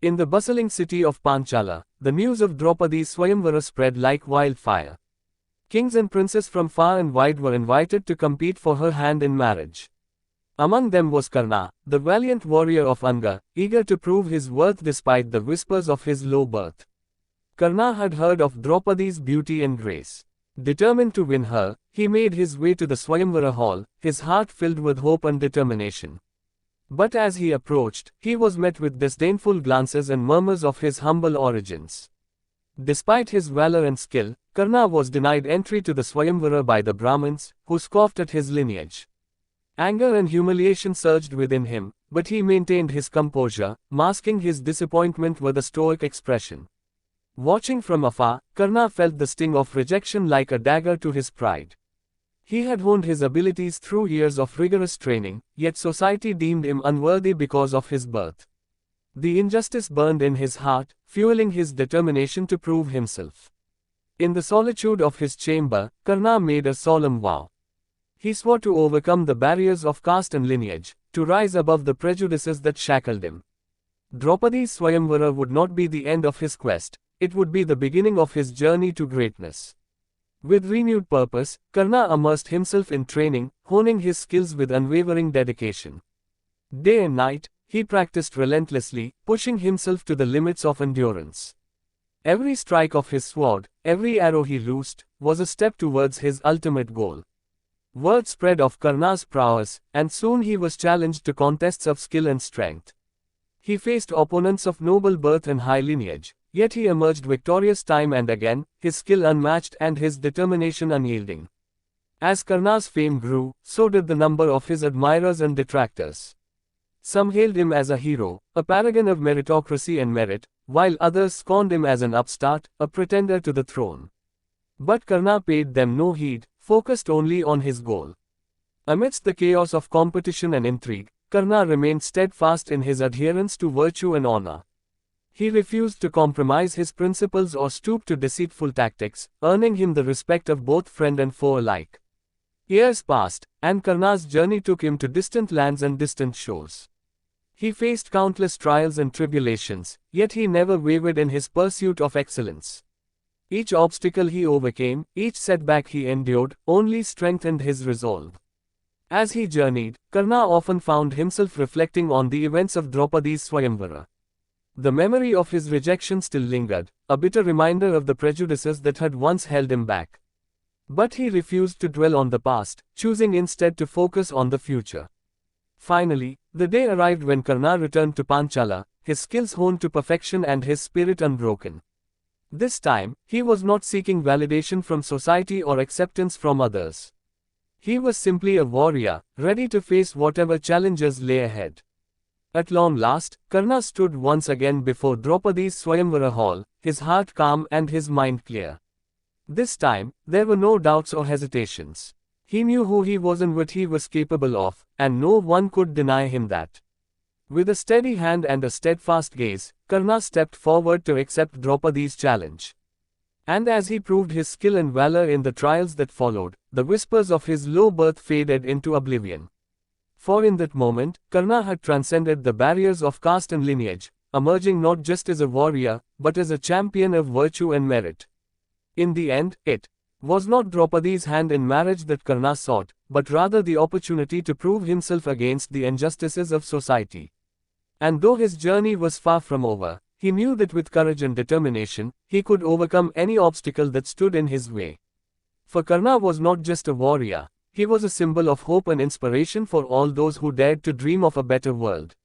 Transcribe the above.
In the bustling city of Panchala, the news of Draupadi's swayamvara spread like wildfire. Kings and princes from far and wide were invited to compete for her hand in marriage. Among them was Karna, the valiant warrior of Anga, eager to prove his worth despite the whispers of his low birth. Karna had heard of Draupadi's beauty and grace. Determined to win her, he made his way to the swayamvara hall, his heart filled with hope and determination. But as he approached, he was met with disdainful glances and murmurs of his humble origins. Despite his valor and skill, Karna was denied entry to the swayamvara by the Brahmins, who scoffed at his lineage. Anger and humiliation surged within him, but he maintained his composure, masking his disappointment with a stoic expression. Watching from afar, Karna felt the sting of rejection like a dagger to his pride. He had honed his abilities through years of rigorous training, yet society deemed him unworthy because of his birth. The injustice burned in his heart, fueling his determination to prove himself. In the solitude of his chamber, Karna made a solemn vow. He swore to overcome the barriers of caste and lineage, to rise above the prejudices that shackled him. Draupadi's swayamvara would not be the end of his quest, it would be the beginning of his journey to greatness. With renewed purpose, Karna immersed himself in training, honing his skills with unwavering dedication. Day and night, he practiced relentlessly, pushing himself to the limits of endurance. Every strike of his sword, every arrow he loosed, was a step towards his ultimate goal. Word spread of Karna's prowess, and soon he was challenged to contests of skill and strength. He faced opponents of noble birth and high lineage, yet he emerged victorious time and again, his skill unmatched and his determination unyielding. As Karna's fame grew, so did the number of his admirers and detractors. Some hailed him as a hero, a paragon of meritocracy and merit, while others scorned him as an upstart, a pretender to the throne. But Karna paid them no heed, focused only on his goal. Amidst the chaos of competition and intrigue, Karna remained steadfast in his adherence to virtue and honor. He refused to compromise his principles or stoop to deceitful tactics, earning him the respect of both friend and foe alike. Years passed, and Karna's journey took him to distant lands and distant shores. He faced countless trials and tribulations, yet he never wavered in his pursuit of excellence. Each obstacle he overcame, each setback he endured, only strengthened his resolve. As he journeyed, Karna often found himself reflecting on the events of Draupadi's swayamvara. The memory of his rejection still lingered, a bitter reminder of the prejudices that had once held him back. But he refused to dwell on the past, choosing instead to focus on the future. Finally, the day arrived when Karna returned to Panchala, his skills honed to perfection and his spirit unbroken. This time, he was not seeking validation from society or acceptance from others. He was simply a warrior, ready to face whatever challenges lay ahead. At long last, Karna stood once again before Draupadi's swayamvara hall, his heart calm and his mind clear. This time, there were no doubts or hesitations. He knew who he was and what he was capable of, and no one could deny him that. With a steady hand and a steadfast gaze, Karna stepped forward to accept Draupadi's challenge. And as he proved his skill and valor in the trials that followed, the whispers of his low birth faded into oblivion. For in that moment, Karna had transcended the barriers of caste and lineage, emerging not just as a warrior, but as a champion of virtue and merit. In the end, it was not Draupadi's hand in marriage that Karna sought, but rather the opportunity to prove himself against the injustices of society. And though his journey was far from over, he knew that with courage and determination, he could overcome any obstacle that stood in his way. For Karna was not just a warrior, he was a symbol of hope and inspiration for all those who dared to dream of a better world.